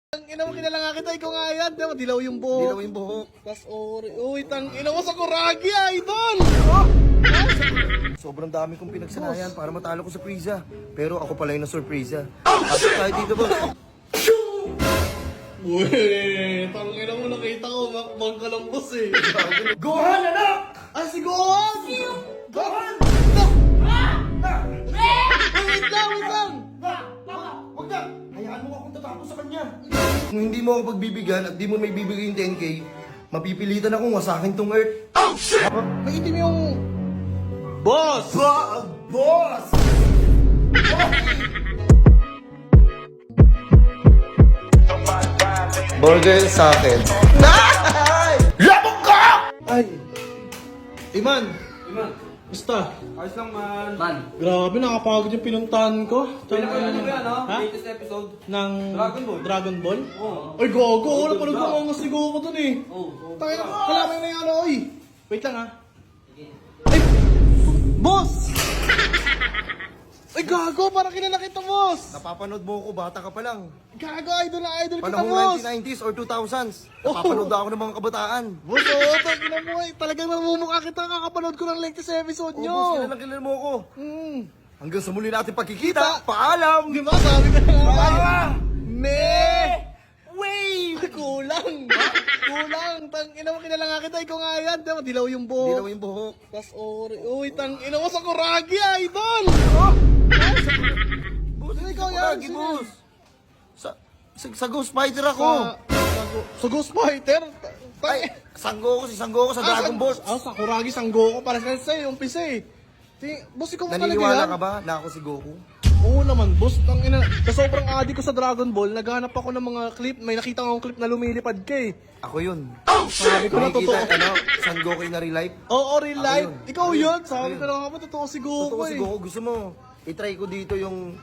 Ang ina mo, kilala nga kita, ikaw nga yan. Diba, dilaw yung buhok. Dilaw yung buhok. Tas ori. Uy, tang ina mo sa Kuragi, idol! Sobrang dami kong pinagsanayan para matalo ko sa Frieza. Pero ako pala yung na-surpresa. Pasok tayo dito, boss. Uy, tang ina mo, nakita ko, makbang ka lang, boss eh. Gohan, anak! Ah, si Gohan! Gohan! Wait lang! Wag na! Hayaan mo akong tatapos sa kanya. Kung hindi mo ako pagbibigyan at di mo may bibigay yung 10K, mapipilitan akong wasakin tong Earth. Oh, shit! Nakita mo yung... Boss! Boss! Burger sa akin. Labog ka! Ay! Iman! Basta? Ayos lang man. Grabe, nakapagod yung pinuntahan ko. Pinapanood mo yan, no? Ha? Latest episode. Ng Dragon Ball. Dragon Ball? Oo. Ay, gogo! Wala pa nagpangangos ni Goku dun eh. Oo. Tayo na, kalaman na yung ano, oy. Wait lang ha. Ay! Boss! Ay, gago! Parang kilala kita, boss! Napapanood mo ako, bata ka pa lang. Gago, idol na idol kita, Panahong boss! 1990s or 2000s. Napapanood ako ng mga kabataan. Boss, oo, tangina mo eh. Talagang namumukha kita kakapanood ko ng latest episode Oh, nyo. boss, kilala mo ako. Hmm. Hanggang sa muli natin pagkikita. Paalam! Di ba? Sabi ko na nga. Ah! Me! Wave! Kulang! Kulang! Tang ina mo, kilala nga kita, ikaw nga yan. Diba, dilaw yung buhok. Dilaw yung buhok. Tas ori. Uy, tang ina mo sa Kuragi, idol! Boss, Sino hindi ikaw ko yan? lagi, Sino? boss. Sa Ghost Fighter ako. Sa Ghost Fighter? Ay, Sanggo ko sa Dragon Ball. Sa Kuragi, Sanggo ko. Para sa umpisa eh. Boss, ikaw ba talaga Naniniwala yan? ka ba na ako si Goku? Oo naman, boss. Tang ina. Sa sobrang addict ko sa Dragon Ball, naghanap ako ng mga clip. May nakita akong clip na lumilipad ka eh. Ako yun. Sabi ko na Nakikita, totoo. San Goku in a real life? Oo, real life. yun. Ikaw yun. Sabi ko na nga ba, totoo si Goku Totoo si eh. Goku. Gusto mo, itry ko dito yung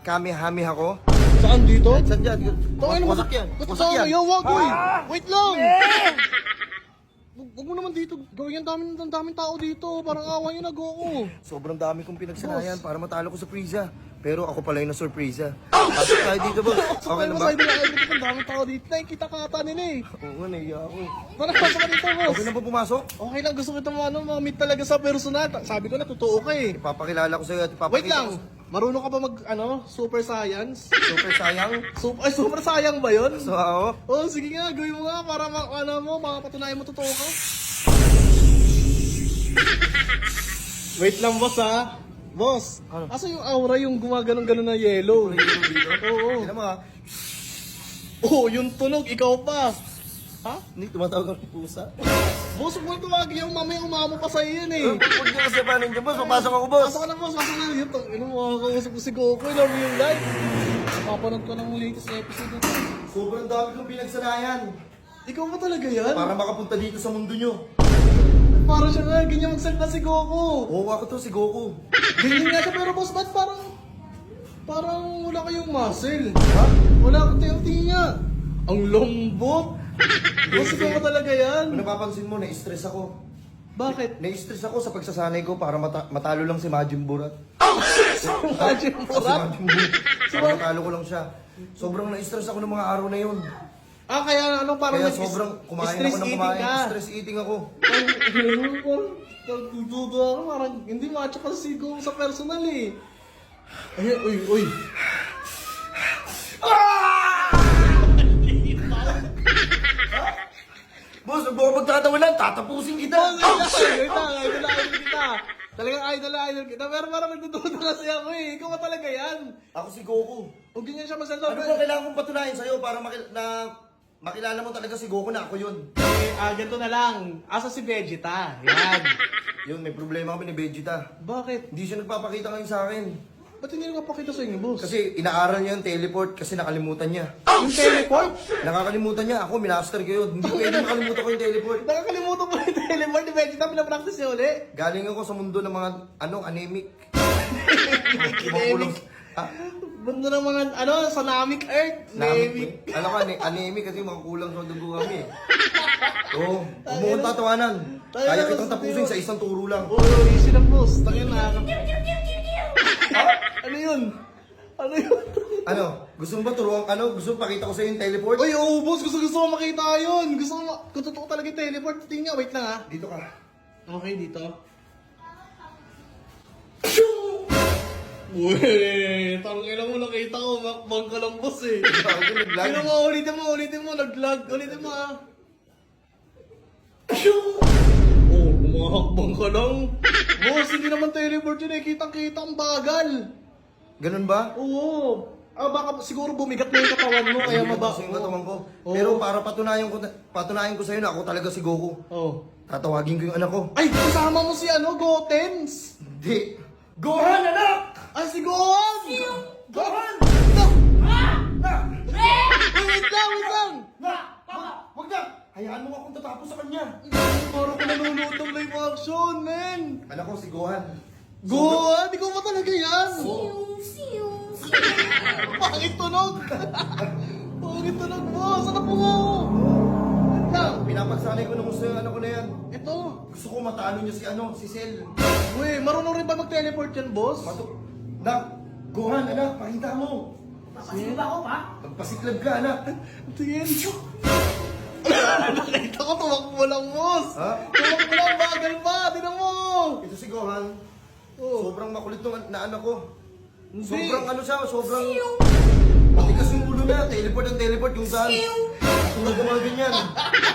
Kamehameha ko? Saan dito? Saan dyan? Tangin mo. Wasak yan. Ba't Wasak yan. Wag, uy. Wait lang. Wag mo naman dito. Gawin ang daming tao dito. Parang awa niyo na Goku. Sobrang dami kong pinagsanayan para matalo ko sa Frieza. Pero ako pala yung na-surpresa. Pasok tayo dito, boss. Okay na ba? Sa ang daming tao dito. Nakikita ka ata nila eh. Oo, naiya ako. Tara, pasok ka dito, boss. Okay na ba pumasok? Okay lang, gusto kita ma-meet talaga sa personal. Sabi ko na, totoo ka eh. Ipapakilala ko sa'yo at ipapakita Wait lang. Marunong ka ba mag, super science? Super sayang. Super sayang ba yun? So, ako. Oh, sige nga, gawin mo nga para makapatunayan mo totoo ka. Wait lang, boss ha. Boss, Ano? asa yung aura yung gumaganon-ganon na yellow? Oo. Tignan mo ha. Oh, yung tunog, ikaw pa. Ha? Hindi tumatawag ang pusa. Boss, huwag mo tumagi yung mamaya umamo pa sa'yo yun eh. Huwag niyo kasi panin dyan, boss. Papasok ako, boss. Pasok ka na, boss. Pasok na. Yung makakausap ko si Goku. I love you yung life. Napapanood ko ng latest episode na to. Sobrang dami kong pinagsanayan Ikaw ba talaga yan? para makapunta dito sa mundo nyo. Parang siya nga, ganyan magsalita si Goku. Oo, ako to, si Goku. Ganyan nga siya, pero boss, ba't parang wala kayong muscle? Ha? Wala kang tingin niya. Ang lambot. Boss, ikaw ba talaga yan? Kung napapansin mo, na-stress ako. Bakit? Na-stress ako sa pagsasanay ko para matalo lang si Majin Burat. Imagine mo, Si rap. Majin Burat. Para matalo ko lang siya. Sobrang na-stress ako ng mga araw na yun. Kaya anong parang Kaya sobrang kumain ako ng kumain. Stress eating ako. Nagdududo ako, parang hindi macho ka si Goku sa personal eh. Ay, uy. Boss, huwag mo ako magtatawanan. Tatapusin kita. Idol kita. Talagang idol kita. Pero parang nagdududo kasi ako eh. Ikaw ba talaga yan? Ako si Goku. Huwag ganyan siya masalita. Ano ba kailangan kong patunayan sa'yo para makilala mo talaga si Goku na ako yun? Ganito na lang. Asa si Vegeta? Yan. Yun, may problema kami ni Vegeta. Bakit? Hindi siya nagpapakita ngayon sa akin. Ba't hindi nagpapakita sa inyo, boss? Kasi inaaral niya yung teleport kasi nakalimutan niya. Yung teleport? Nakakalimutan niya. Ako, minaster ko yun. Hindi pwede makalimutan ko yung teleport. Nakakalimutan ko yung teleport ni Vegeta. Pinapractice niya uli. Galing ako sa mundo ng mga, anemic. Anemic. Ha? Mundo ng mga, Sanamic Earth. Namic. Alam ka, anemic kasi makukulang sa dugo kami. Oo. Huwag mo kong tatawanan. Kaya kitang tapusin sa isang turo lang. Oh, easy lang, boss. Tangin na. Ano yun? Ano yun? Ano? Gusto mo ba turuan, gusto mo pakita ko sa'yo yung teleport? Uy, oo, boss. Gusto ko makita yun. Gusto ko, kung totoo talaga yung teleport. Tingnan, wait lang ha. Dito ka. Okay, dito. Uy, tangina mo, nakita ko. Makbang ka lang, boss eh. Bago nag-lag. Sino mo, ulitin mo. Nag-lag. Ulitin mo ha. Oh, umahakbang ka lang. Boss, hindi naman teleport yun eh. Kitang-kita ang bagal. Ganun ba? Oo. Baka siguro bumigat na yung katawan mo, kaya Mabasa yung katawan ko. Oo. Pero para patunayan ko sa'yo na ako talaga si Goku. Oh. Tatawagin ko yung anak ko. Ay, kasama mo si Gotenks. Hindi. Gohan, anak! Ay, si Gohan! Gohan! Na! Wait lang! Wag na! Hayaan mo akong tatapos sa kanya. Parang ko nanonood ng live action, men! Anak ko si Gohan. Gohan! Ikaw ba talaga yan? Pangit tunog! Pangit tunog mo! Saan po mo? Wait lang! Pinapagsanay ko ng gusto yung anak ko na yan. Ito! Gusto ko matalo niya si Cell. Uy, marunong rin ba mag-teleport yan, boss? Nak, Gohan, anak, pakita mo. Papasin ba ako, pa? Magpasiklab ka, anak. Tingin. Nakita ko, tumakbo lang, boss. Ha? Tumakbo lang, bagal pa. Tingnan mo. Ito si Gohan. Oh. Sobrang makulit na anak ko. Hindi. Sobrang matigas yung ulo na. Teleport ang teleport kung saan. Tulad ng mga ganyan.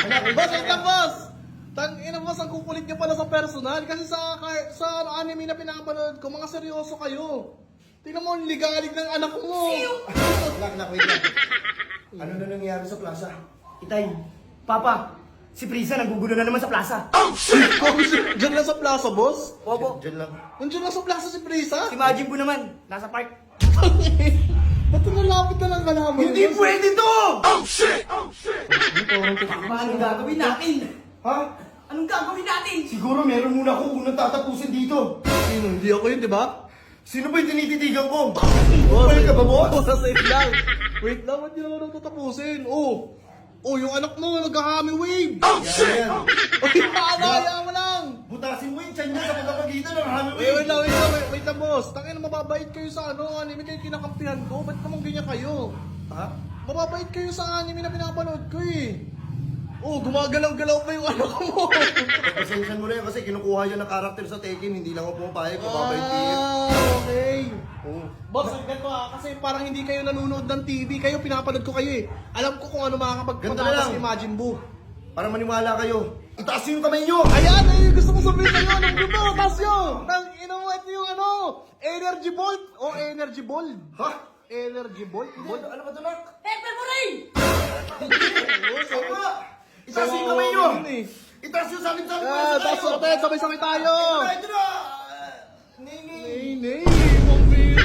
Anak, Boss, wait lang, boss. Tangina, boss, ang kukulit niyo pala sa personal. Kasi sa anime na pinapanood ko, mga seryoso kayo. Tingnan mo, ang ligalig ng anak mo. anak, wait lang. Ano na nangyayari sa plaza? Itay, Papa, si Prisa nagugulo na naman sa plaza. Diyan lang sa plaza, boss? Opo, Diyan lang. Nandiyan lang sa plaza si Prisa? si Majin Buu naman, nasa park. Ba't nalapit na lang kalaman? Hindi pwede to! Parang Papa, anong gagawin natin? Ha? Anong gagawin natin? Siguro meron muna ako unang tatapusin dito. Sino? Hindi ako yun, di ba? Sino ba yung tinititigan ko? Boss, Balik ka ba, boss? Wait lang. Wait lang, ba't yun ako tatapusin? Oh, yung anak mo, nag-hami wave. Yan. Uy, paanaya mo lang. Butasin mo yung tiyan niya sa pagkapagitan ng hammer. Wait lang, boss. Tangin, mababait kayo sa anime kayo kinakampihan ko. Ba't naman ganyan kayo? Ha? Mababait kayo sa anime na pinapanood ko eh. Oh, gumagalaw-galaw pa yung anak mo. Pasensyan mo na yan kasi kinukuha yan ng karakter sa Tekken. Hindi lang ako pumapayag. Mababait PF. Okay. Oo. Boss, ganito kasi parang hindi kayo nanonood ng TV. Kayo, pinapanood ko kayo eh. Alam ko kung ano Ganito na makakapagpatakas lang. ni Majin Buu. Para maniwala kayo. Itaas yung kamay nyo! Ayan, gusto mo sabihin sa'yo, anong gusto? Tapos yun, ito yung energy bolt o energy ball. Ha? Energy bolt? Ano ba ito, nak? Pepper mo rin! Apa! Itaas yung kamay nyo! Itaas yung salit-salit Tapos natin, sabay-sabay tayo. Ito na! Nini! Nay, pambiro.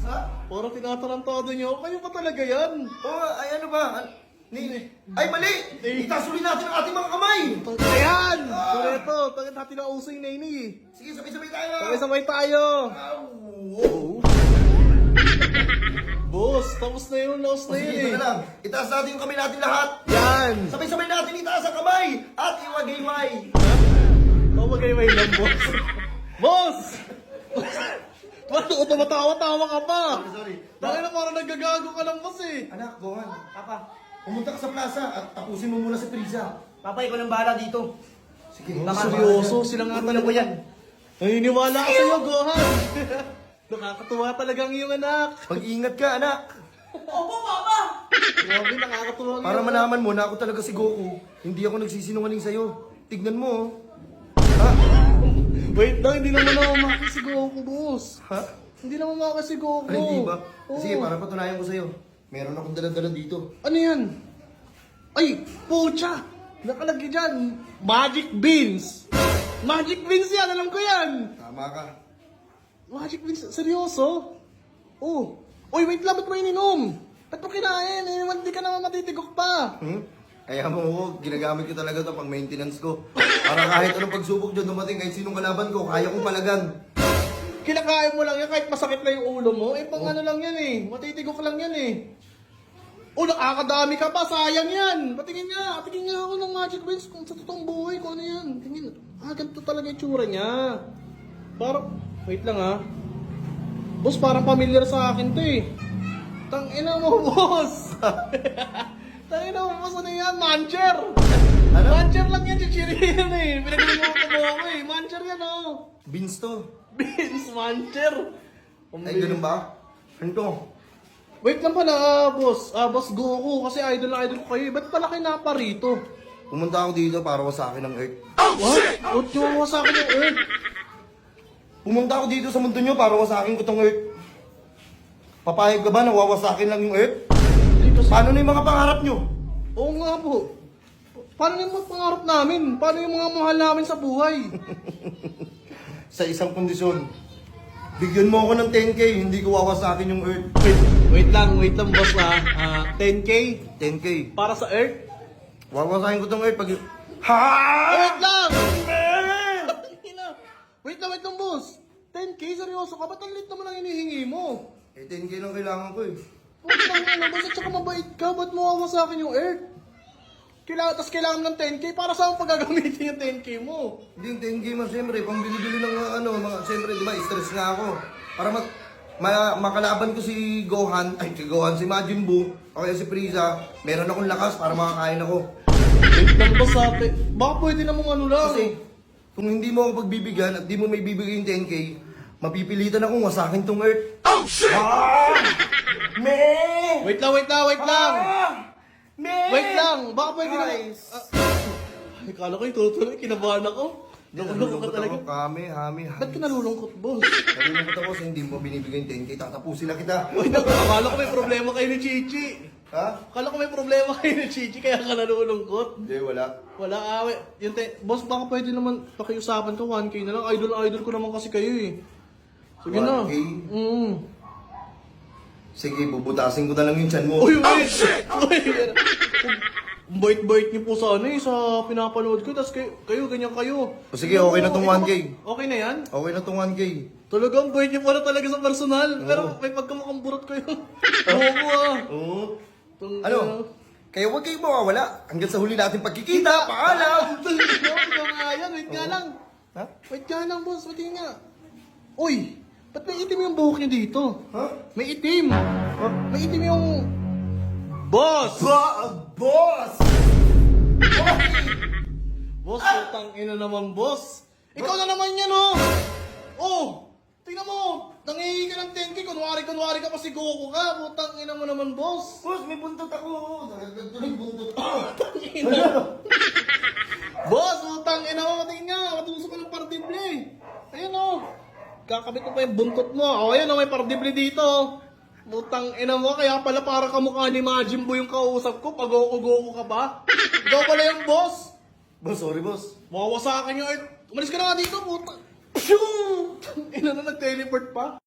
Ha? Parang tinatarantado niyo. Kayo pa talaga yan. Oh, ay ano ba? Nini! Ay, mali! Itaas ulit natin ang ating mga kamay! Ayan! Kureto, tangin natin na uso yung Nini. Sige, sabay-sabay tayo! Sabay-sabay tayo. Wow! Boss, tapos na yun, lost O na sige, yun ito eh. na lang. Itaas natin yung kamay natin lahat! Yan! Sabay-sabay natin itaas ang kamay! At iwagayway! Mamagay-may lang, boss. Boss! Ba't ako tumatawa-tawa ka pa? Sorry. Dahil na parang nagagago ka lang, boss eh. Anak, Gohan, Papa, pumunta ka sa plaza at tapusin mo muna si Frieza. Papa, ikaw nang bahala dito. Sige, Seryoso, sila nga Ano ko yan? Naniniwala ka sa'yo, Gohan. Nakakatuwa talaga ang iyong anak. Mag-ingat ka, anak. Opo, Papa! Grabe, nakakatuwa ang Para iyong malaman mo na ako talaga si Goku. Hindi ako nagsisinungaling sa'yo. Tignan mo, oh. Ha? Wait lang, hindi naman ako makasigaw ko, boss. Ha? Hindi naman makasigaw ko. Ay, hindi ba? Oo. Sige, para patunayan ko sa'yo. Meron akong dala-dala dito. Ano yan? Ay, pucha! Nakalagay dyan, Magic Beans! Magic Beans yan, alam ko yan! Tama ka. Magic Beans, seryoso? Oh. Uy, wait lang, ba't mo ininom? Ba't mo kinain? Hindi ka naman matitigok pa. Kaya mo ko, ginagamit ko talaga ito pang maintenance ko. Para kahit anong pagsubok dyan dumating, kahit sinong kalaban ko, kaya kong palagan. Kinakain mo lang yan kahit masakit na yung ulo mo. Pang ano lang yan eh. Matitigok lang yan eh. Oh, nakakadami ka pa. Sayang yan. Patingin nga. Patingin nga ako ng Magic Beans kung sa totoong buhay kung ano yan. Tingin. Ganito talaga yung tsura niya. Parang, wait lang ah. Boss, parang familiar sa akin to eh. Tangina mo, boss! Tangina mo, boss, ano yan? Mancher! Ano? Mancher lang yan, chichiriyan eh. Pinagulungan mo ako eh. Mancher yan, oh. Beans to. Vince Mancher. Ay, ganun ba? Ano to? Wait lang pala, boss. Boss Goku, kasi idol na idol ko kayo. Ba't pala kayo naparito? Pumunta ako dito para wasakin ng Earth. What? Ba't yung sa akin yung Earth? Pumunta ako dito sa mundo nyo para wasakin ko tong Earth. Papayag ka ba na wawasakin lang yung Earth? Hindi kasi... Paano na yung mga pangarap nyo? Oo nga po. Paano yung mga pangarap namin? Paano yung mga mahal namin sa buhay? Sa isang kondisyon. Bigyan mo ako ng 10k, hindi ko wawasakin yung Earth. Wait lang, boss 10K 10k. para sa Earth? Wawasakin ko tong Earth pag... Ha! Wait lang! Wait lang, boss. 10K? Seryoso ka? Ba't ang lit naman ang hinihingi mo? Eh, 10k lang kailangan ko eh. Putang ina, boss, at saka mabait ka. Ba't mawawa sa akin yung Earth? Kailangan ng 10K para saan pagagamitin yung 10K mo? Hindi yung 10k man, siyempre, pang bili-bili ng siyempre, di ba, stress nga ako. Para makalaban ko si Gohan, si Majin Buu, o kaya si Frieza, meron akong lakas para makakain ako. Wait lang, boss, ate. Baka pwede namang ano lang. Kasi, kung hindi mo ako pagbibigyan at di mo may bibigay yung 10k, mapipilitan akong wasakin tong Earth. Oh, shit! Me! Wait lang. Me! Wait lang, baka pwede naman. Guys! Ay, kala ko yung tutuloy, kinabahan ako. Nakulong ka talaga. Hami. Ba't ka nalulungkot, boss? Nalulungkot ako kasi hindi mo binibigay yung 10k, tatapusin na kita. Wait lang, akala ko may problema kayo ni Chichi. Ha? Akala ko may problema kayo ni Chichi, kaya ka nalulungkot. Hindi, wala. Wala, yung boss, baka pwede naman pakiusapan ko, 1K na lang. Idol ko naman kasi kayo eh. Sige na. 1K? Sige, bubutasin ko na lang yung tiyan mo. Uy, wait! Ang bait-bait niyo po sa sa pinapanood ko, tapos kayo, ganyan kayo. O sige, okay na tong 1K. Okay na yan? Okay na tong 1k. Talagang bait niyo pala talaga sa personal. Pero may pagkamakamburot kayo. Bobo Oo. Tung- Ano? Kaya huwag kayong mawawala. Hanggang sa huli natin pagkikita. Paalam! Ito nga yan, wait nga lang. Ha? Wait nga lang, boss, wait nga. Uy, ba't may itim yung buhok niyo dito? Ha? May itim. May itim yung... Boss! Boss! Boss, putang ina naman, boss. Ikaw na naman yan, oh! Oh! Tingnan mo! Nangihingi ka ng 10K, kunwari ka pa si Goku ka. Putang ina mo naman, boss. Boss, may buntot ako. Nagagatuloy buntot ko. Boss, putang ina mo, tingin nga. Katusok ka ng partible. Ayan, oh. Kakabit ko pa yung buntot mo. O, ayan, oh, may partible dito. Putang ina mo, kaya pala para kamukha ni Majin Buu yung kausap ko. Pag Goku ka pa. Ikaw pala yung boss. Boss, sorry boss. Mawawasakan yung Earth. Umalis ka na nga dito, puta. Pshoo! Ina na nag-teleport pa.